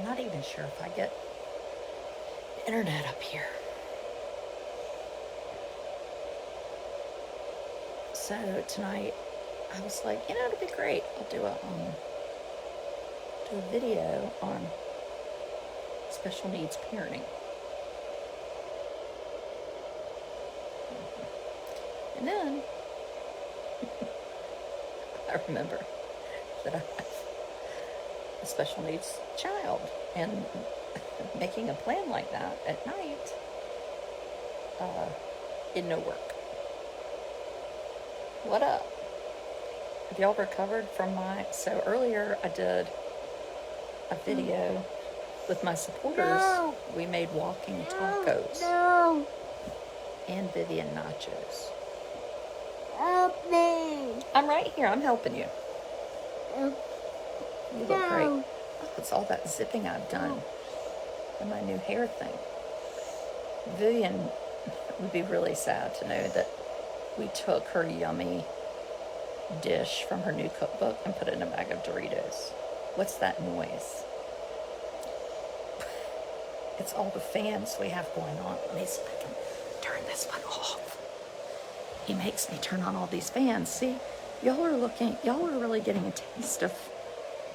I'm not even sure if I get the internet up here. So tonight, I was like, it'll be great. I'll do a video on special needs parenting. And then I remember that I have a special needs child, and making a plan like that at night did no work. What up? Have y'all recovered from so earlier I did a video with my supporters. No. We made walking tacos. No. And Vivian nachos. Help me. I'm right here. I'm helping you. You look great. Oh, it's all that zipping I've done and my new hair thing. Vivian would be really sad to know that we took her yummy dish from her new cookbook and put it in a bag of Doritos. What's that noise? It's all the fans we have going on. Let me see if I can turn this one off. He makes me turn on all these fans. See, y'all are really getting a taste of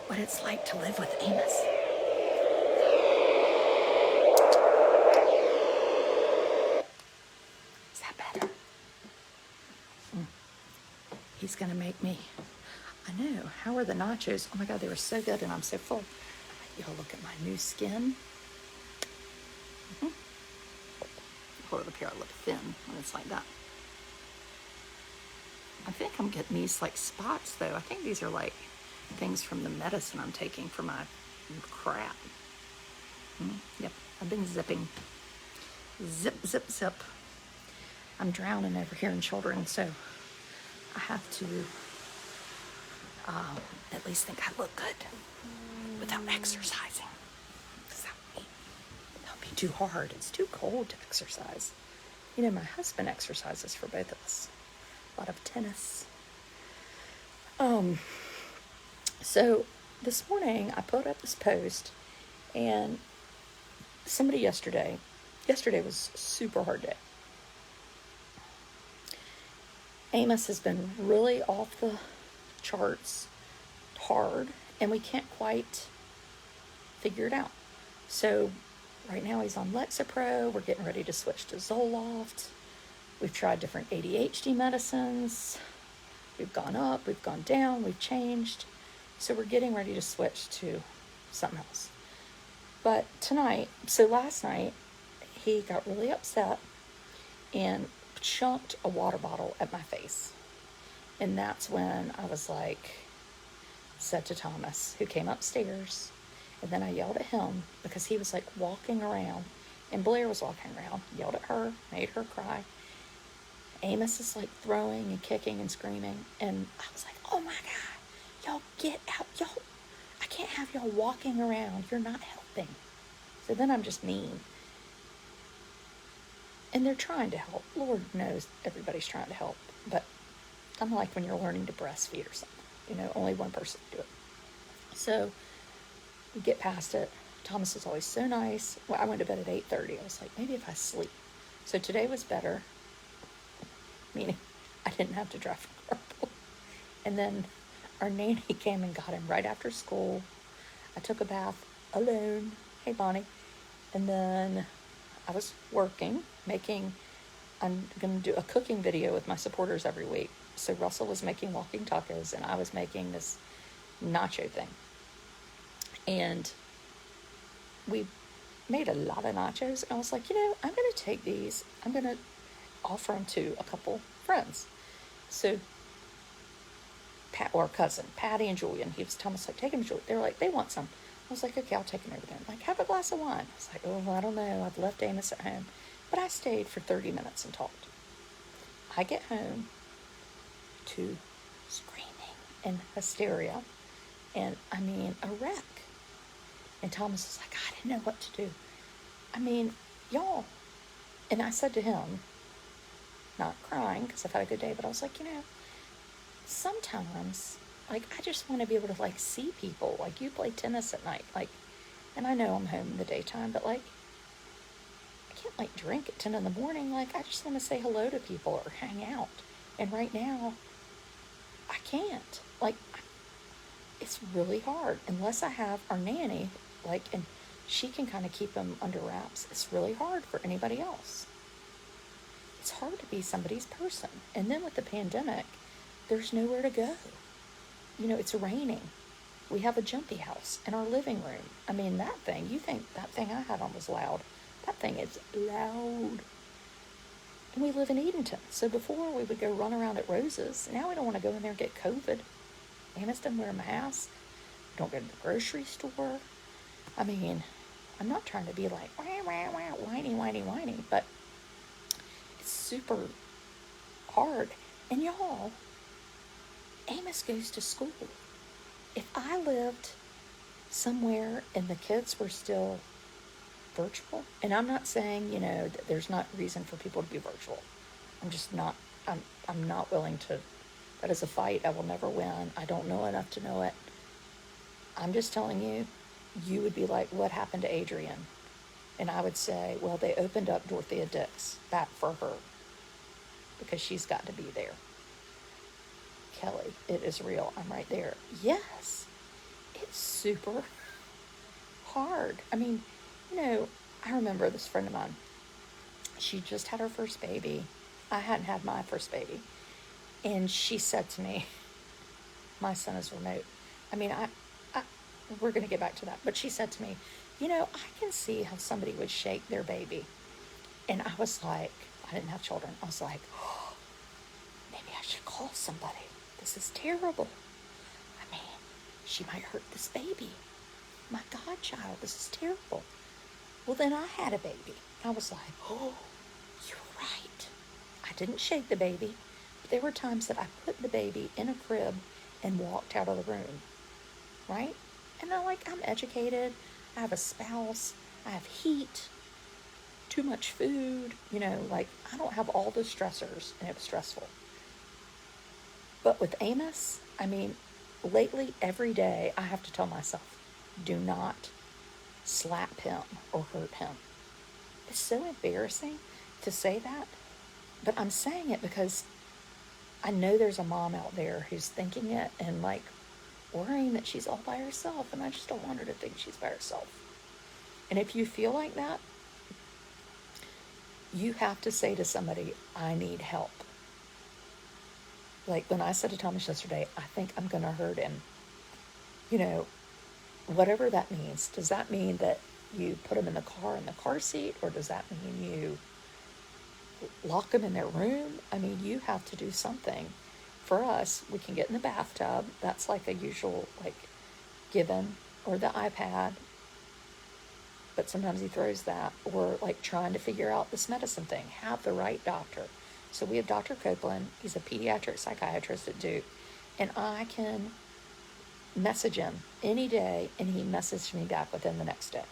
what it's like to live with Amos. Is that better? He's gonna make me, I know, how are the nachos? Oh my God, they were so good and I'm so full. Y'all look at my new skin. Hold it up here, I look thin when it's like that. I think I'm getting these like spots though. I think these are like things from the medicine I'm taking for my crap. Yep, I've been zipping. Zip, zip, zip. I'm drowning over here in children, so I have to at least think I look good without exercising. That'll be too hard. It's too cold to exercise. My husband exercises for both of us. A lot of tennis. So this morning I put up this post, and somebody yesterday was a super hard day. Amos has been really off the charts hard, and we can't quite figure it out. So right now he's on Lexapro. We're getting ready to switch to Zoloft. We've tried different ADHD medicines. We've gone up, we've gone down, we've changed. So we're getting ready to switch to something else. But last night, he got really upset and chunked a water bottle at my face. And that's when I was like, said to Thomas, who came upstairs, and then I yelled at him because he was like walking around, and Blair was walking around, yelled at her, made her cry. Amos is like throwing and kicking and screaming, and I was like, oh my God, y'all get out, y'all, I can't have y'all walking around, you're not helping. So then I'm just mean. And they're trying to help. Lord knows everybody's trying to help, but kind of like when you're learning to breastfeed or something, only one person can do it. So we get past it. Thomas is always so nice. Well, I went to bed at 8:30. I was like, maybe if I sleep. So today was better, meaning I didn't have to drive from Carpool. And then our nanny came and got him right after school. I took a bath alone. Hey, Bonnie. And then I was working, I'm going to do a cooking video with my supporters every week. So Russell was making walking tacos, and I was making this nacho thing. And we made a lot of nachos, and I was like, I'm going to take these, I'm going to offer them to a couple friends. So cousin, Patty and Julian, he was telling us, like, take them to Julian. They were like, they want some. I was like, okay, I'll take them over there. Like, have a glass of wine. I was like, oh, I don't know. I've left Amos at home. But I stayed for 30 minutes and talked. I get home to screaming and hysteria, and I mean, a wreck. And Thomas was like, I didn't know what to do. I mean, y'all. And I said to him, not crying because I've had a good day, but I was like, sometimes, like, I just want to be able to, like, see people. Like, you play tennis at night. Like, And I know I'm home in the daytime, but like, I can't like drink at 10 in the morning. Like, I just want to say hello to people or hang out. And right now, I can't. Like, it's really hard unless I have our nanny, like, and she can kind of keep them under wraps. It's really hard for anybody else. It's hard to be somebody's person. And then with the pandemic, there's nowhere to go. You know, it's raining. We have a jumpy house in our living room. I mean, that thing, you think that thing I had on was loud. That thing is loud. And we live in Edenton. So before we would go run around at Rose's. Now we don't want to go in there and get COVID. Amos doesn't wear a mask. Don't go to the grocery store. I mean, I'm not trying to be like, wah, wah, wah, whiny, whiny, whiny, but it's super hard. And y'all, Amos goes to school. If I lived somewhere and the kids were still virtual, and I'm not saying, you know, that there's not reason for people to be virtual. I'm just not, I'm not willing to, that is a fight I will never win. I don't know enough to know it. I'm just telling you, you would be like, what happened to Adrian? And I would say, well, they opened up Dorothea Dix back for her because she's got to be there. Kelly, it is real. I'm right there. Yes, it's super hard. I mean, you know, I remember this friend of mine. She just had her first baby. I hadn't had my first baby. And she said to me, my son is remote. I mean, we're going to get back to that. But she said to me, you know, I can see how somebody would shake their baby. And I was like, I didn't have children. I was like, oh, maybe I should call somebody. This is terrible. I mean, she might hurt this baby. My godchild, this is terrible. Well, then I had a baby. I was like, oh, you're right. I didn't shake the baby. But there were times that I put the baby in a crib and walked out of the room. Right? And I'm educated. I have a spouse. I have heat. Too much food. You know, like, I don't have all the stressors, and it was stressful. But with Amos, I mean, lately, every day, I have to tell myself, do not slap him or hurt him. It's so embarrassing to say that, but I'm saying it because I know there's a mom out there who's thinking it and like worrying that she's all by herself, and I just don't want her to think she's by herself. And if you feel like that, you have to say to somebody, I need help. Like when I said to Thomas yesterday, I think I'm going to hurt him. You know, whatever that means. Does that mean that you put him in the car seat, or does that mean you lock them in their room? I mean, you have to do something. For us, we can get in the bathtub. That's like a usual, like, given, or the iPad. But sometimes he throws that. Or like trying to figure out this medicine thing. Have the right doctor. So we have Dr. Copeland. He's a pediatric psychiatrist at Duke. And I can message him any day, and he messaged me back within the next day.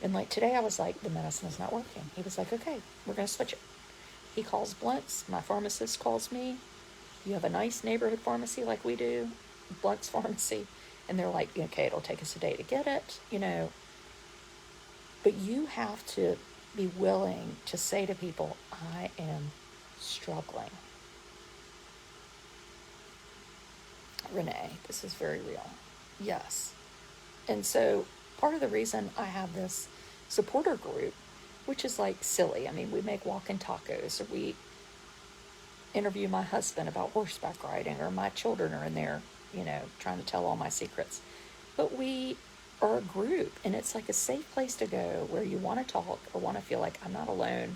And like today I was like, the medicine is not working. He was like, okay, we're going to switch it. He calls Blunt's. My pharmacist calls me. You have a nice neighborhood pharmacy like we do, Blunt's Pharmacy. And they're like, okay, it'll take us a day to get it, you know. But you have to be willing to say to people, I am struggling. Renee, this is very real. Yes. And so part of the reason I have this supporter group, which is like silly. I mean, we make walking tacos, or we interview my husband about horseback riding, or my children are in there, you know, trying to tell all my secrets. But we are a group, and it's like a safe place to go where you want to talk or want to feel like I'm not alone.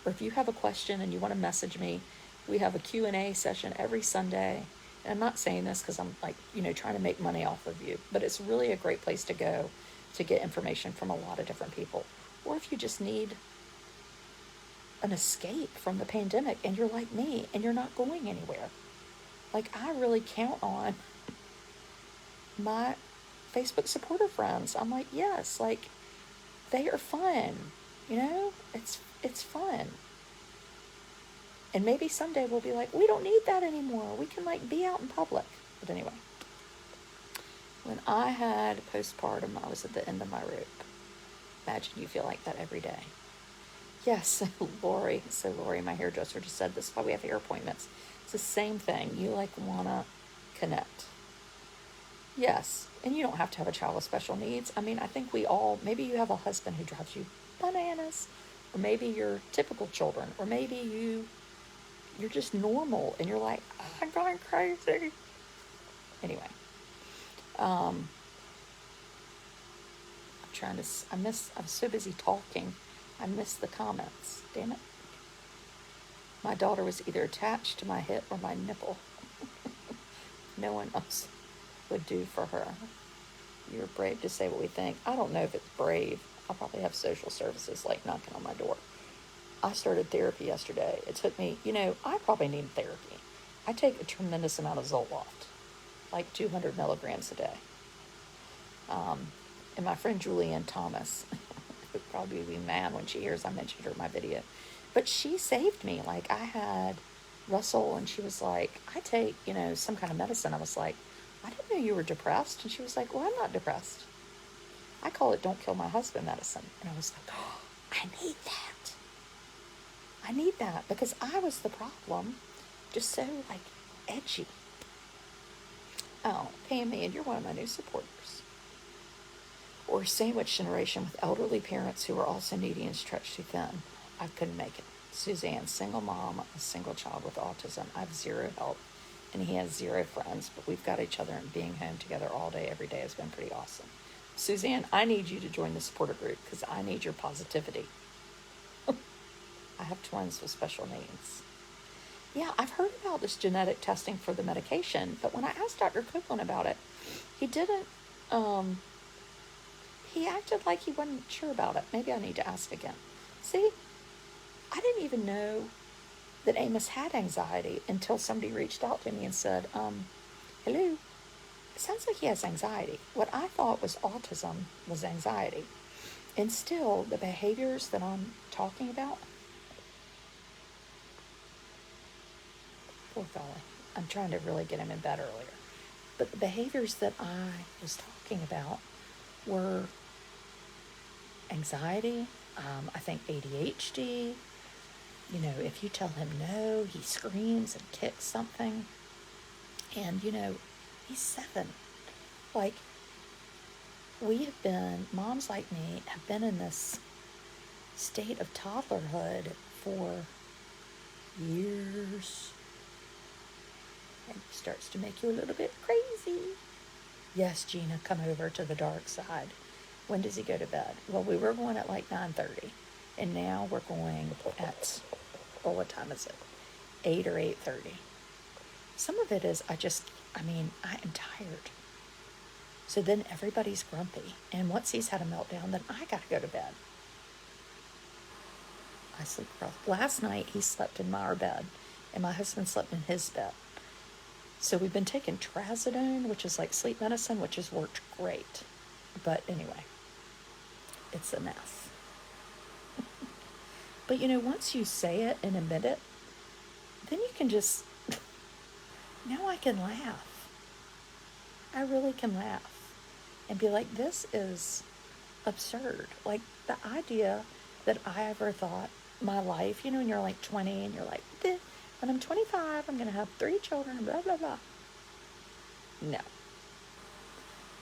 Or if you have a question and you want to message me, we have a Q&A session every Sunday. And I'm not saying this because I'm like, you know, trying to make money off of you, but it's really a great place to go to get information from a lot of different people. Or if you just need an escape from the pandemic and you're like me and you're not going anywhere. Like, I really count on my Facebook supporter friends. I'm like, yes, like, they are fun, you know, it's fun. And maybe someday we'll be like, we don't need that anymore. We can like be out in public. But anyway, When I had postpartum, I was at the end of my rope. Imagine you feel like that every day. Yes, Lori. So Lori, my hairdresser, just said this is why we have hair appointments. It's the same thing. You like wanna connect. Yes, and you don't have to have a child with special needs. I mean, I think we all, maybe you have a husband who drives you bananas, or maybe you're typical children, or maybe you're just normal and you're like, oh, I'm going crazy. Anyway, I'm trying to, I'm so busy talking, I missed the comments. Damn it. My daughter was either attached to my hip or my nipple. No one else would do for her. You're brave to say what we think. I don't know if it's brave. I'll probably have social services like knocking on my door. I started therapy yesterday. It took me, I probably need therapy. I take a tremendous amount of Zoloft, like 200 milligrams a day. And my friend Julianne Thomas would probably be mad when she hears I mentioned her in my video. But she saved me. Like, I had Russell, and she was like, I take, some kind of medicine. I was like, I didn't know you were depressed. And she was like, well, I'm not depressed. I call it don't kill my husband medicine. And I was like, oh, I need that. I need that because I was the problem. Just so, like, edgy. Oh, Pammy, and you're one of my new supporters. Or sandwich generation with elderly parents who are also needy and stretched too thin. I couldn't make it. Suzanne, single mom, a single child with autism. I have zero help, and he has zero friends, but we've got each other, and being home together all day, every day has been pretty awesome. Suzanne, I need you to join the supporter group because I need your positivity. I have twins with special needs. Yeah, I've heard about this genetic testing for the medication, but when I asked Dr. Copeland about it, he didn't, he acted like he wasn't sure about it. Maybe I need to ask again. See, I didn't even know that Amos had anxiety until somebody reached out to me and said, hello, it sounds like he has anxiety. What I thought was autism was anxiety. And still, the behaviors that I'm talking about, poor fella, I'm trying to really get him in bed earlier. But the behaviors that I was talking about were anxiety, I think ADHD. If you tell him no, he screams and kicks something. And, he's 7. Like, moms like me have been in this state of toddlerhood for years. And it starts to make you a little bit crazy. Yes, Gina, come over to the dark side. When does he go to bed? Well, we were going at like 9:30. And now we're going at, what time is it? 8 or 8:30. Some of it is I am tired. So then everybody's grumpy. And once he's had a meltdown, then I got to go to bed. I sleep rough. Last night he slept in our bed, and my husband slept in his bed. So we've been taking trazodone, which is like sleep medicine, which has worked great. But anyway, it's a mess. But once you say it and admit it, then you can just, now I can laugh. I really can laugh and be like, this is absurd. Like, the idea that I ever thought my life, when you're like 20 and you're like, when I'm 25, I'm going to have 3 children, blah, blah, blah. No.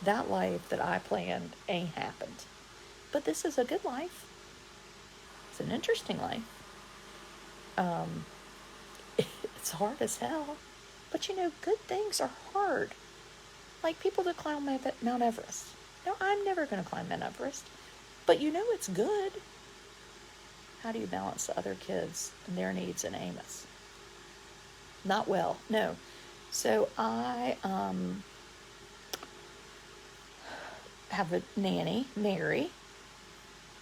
That life that I planned ain't happened. But this is a good life. It's an interesting life. It's hard as hell. But good things are hard. Like people that climb Mount Everest. No, I'm never going to climb Mount Everest. But it's good. How do you balance the other kids and their needs in Amos? Not well, no. So I have a nanny, Mary,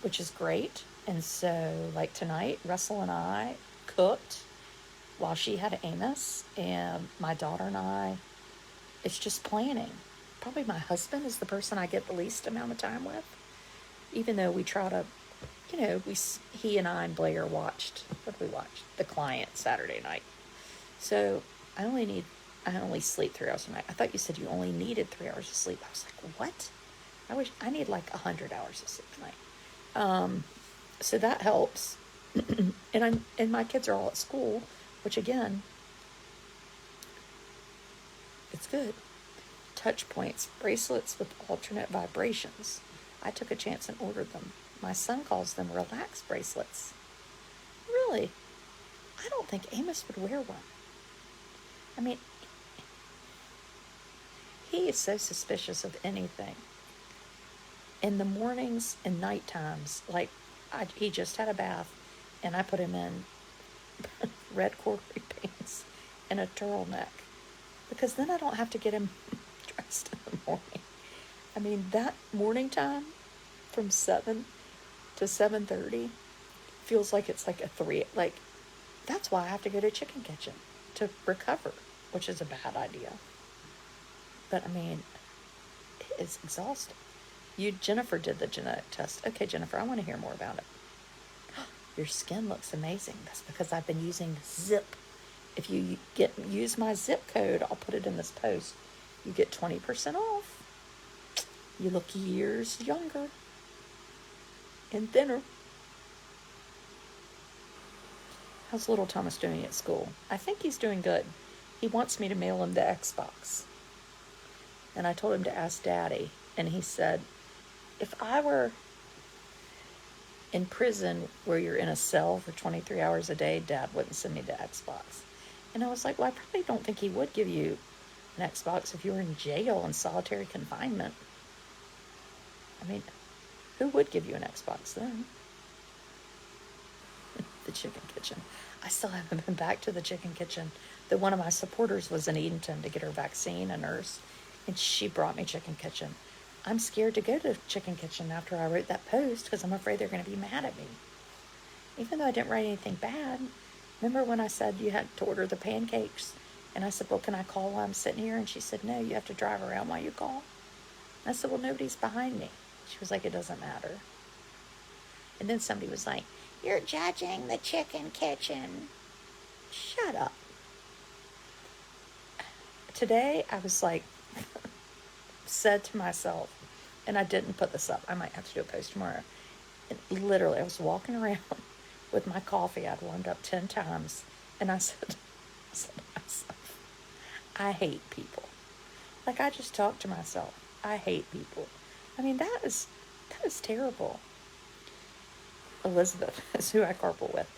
which is great. And so, like tonight, Russell and I cooked while she had Amos, and my daughter and I, it's just planning. Probably my husband is the person I get the least amount of time with, even though we try to, he and I and Blair watched, what did we watch? The Client Saturday night. So I only need I only sleep 3 hours a night. I thought you said you only needed 3 hours of sleep. I was like, what? I need like 100 hours of sleep a night. So that helps. And my kids are all at school, which again, it's good. Touch points, bracelets with alternate vibrations. I took a chance and ordered them. My son calls them relax bracelets. Really? I don't think Amos would wear one. I mean, he is so suspicious of anything. In the mornings and night times, like he just had a bath, and I put him in red corduroy pants and a turtleneck, because then I don't have to get him dressed in the morning. I mean, that morning time from 7 to 7:30 feels like it's like a 3, like, that's why I have to go to Chicken Kitchen to recover, which is a bad idea. But I mean, it is exhausting. Jennifer did the genetic test. Okay, Jennifer, I want to hear more about it. Your skin looks amazing. That's because I've been using Zip. If you use my Zip code, I'll put it in this post. You get 20% off. You look years younger and thinner. How's little Thomas doing at school? I think he's doing good. He wants me to mail him the Xbox. And I told him to ask Daddy. And he said, if I were in prison where you're in a cell for 23 hours a day, Dad wouldn't send me the Xbox. And I was like, well, I probably don't think he would give you an Xbox if you were in jail in solitary confinement. I mean, who would give you an Xbox then? The Chicken Kitchen. I still haven't been back to the Chicken Kitchen. One of my supporters was in Edenton to get her vaccine, a nurse, and she brought me Chicken Kitchen. I'm scared to go to Chicken Kitchen after I wrote that post because I'm afraid they're going to be mad at me. Even though I didn't write anything bad. Remember when I said you had to order the pancakes? And I said, well, can I call while I'm sitting here? And she said, no, you have to drive around while you call. And I said, well, nobody's behind me. She was like, it doesn't matter. And then somebody was like, you're judging the Chicken Kitchen. Shut up. Today, I was like, said to myself, and I didn't put this up. I might have to do a post tomorrow. And literally, I was walking around with my coffee. I'd warmed up 10 times. And I said to myself, I hate people. Like, I just talked to myself. I hate people. I mean, that is terrible. Elizabeth is who I carpool with.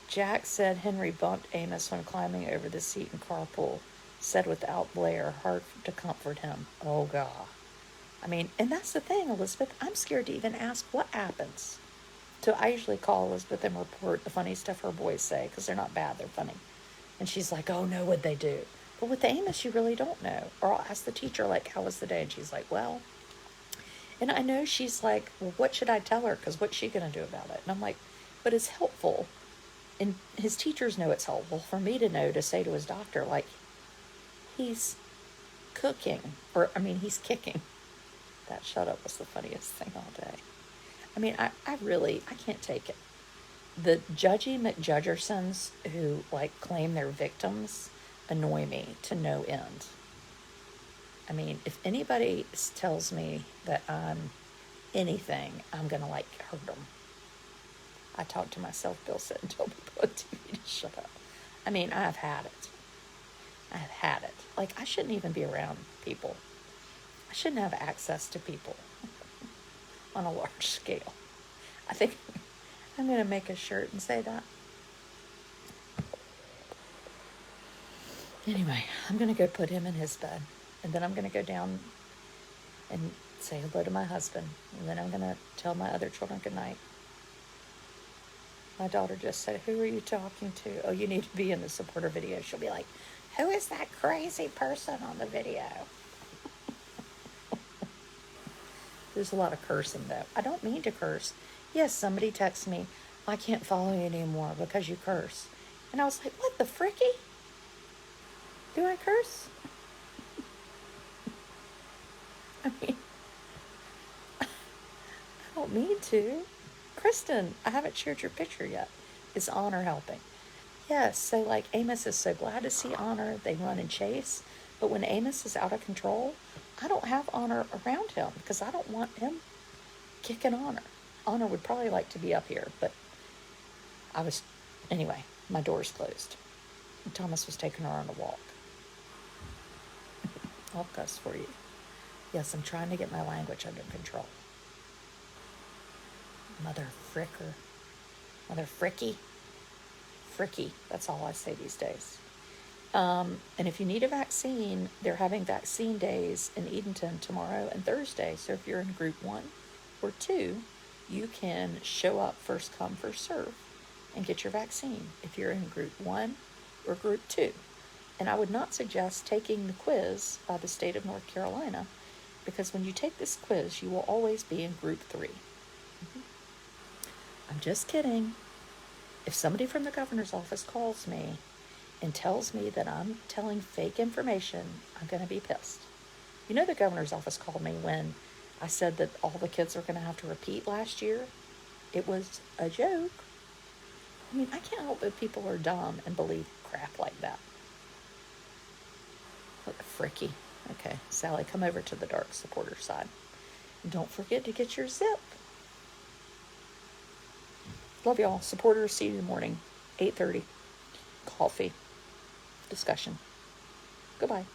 Jack said Henry bumped Amos when climbing over the seat in carpool. Said without Blair, hard to comfort him. Oh, God. I mean, and that's the thing, Elizabeth. I'm scared to even ask what happens. So I usually call Elizabeth and report the funny stuff her boys say, because they're not bad, they're funny. And she's like, oh, no, what'd they do? But with Amos, you really don't know. Or I'll ask the teacher, like, how was the day? And she's like, well. And I know she's like, well, what should I tell her? Because what's she going to do about it? And I'm like, but it's helpful. And his teachers know it's helpful for me to know, to say to his doctor, like, he's cooking, or, I mean, he's kicking. That shut up was the funniest thing all day. I mean, I can't take it. The Judgy McJudgersons who, like, claim they're victims annoy me to no end. I mean, if anybody tells me that I'm anything, I'm going to, like, hurt them. I talk to myself, Bill said, and tell people on TV to shut up. I mean, I've had it. I've had it. Like, I shouldn't even be around people. I shouldn't have access to people on a large scale. I think I'm going to make a shirt and say that. Anyway, I'm going to go put him in his bed. And then I'm going to go down and say hello to my husband. And then I'm going to tell my other children good night. My daughter just said, who are you talking to? Oh, you need to be in the supporter video. She'll be like, who is that crazy person on the video? There's a lot of cursing, though. I don't mean to curse. Yes, somebody texts me, I can't follow you anymore because you curse. And I was like, what the fricky? Do I curse? I mean, I don't mean to. Kristen, I haven't shared your picture yet. Is Honor helping? Yes, so like Amos is so glad to see Honor. They run and chase. But when Amos is out of control, I don't have Honor around him because I don't want him kicking Honor. Honor would probably like to be up here, but anyway, my door's closed. Thomas was taking her on a walk. I'll cuss for you. Yes, I'm trying to get my language under control. Mother fricker. Mother fricky. Fricky. That's all I say these days. And if you need a vaccine, they're having vaccine days in Edenton tomorrow and Thursday. So if you're in group 1 or 2, you can show up first come, first serve and get your vaccine if you're in group 1 or group 2. And I would not suggest taking the quiz by the state of North Carolina, because when you take this quiz, you will always be in group 3. I'm just kidding. If somebody from the governor's office calls me and tells me that I'm telling fake information, I'm going to be pissed. You know, the governor's office called me when I said that all the kids are going to have to repeat last year. It was a joke. I mean, I can't help it people are dumb and believe crap like that. What a fricky. Okay, Sally, come over to the dark supporter side. And don't forget to get your zip. Love y'all. Supporters, see you in the morning. 8:30. Coffee. Discussion. Goodbye.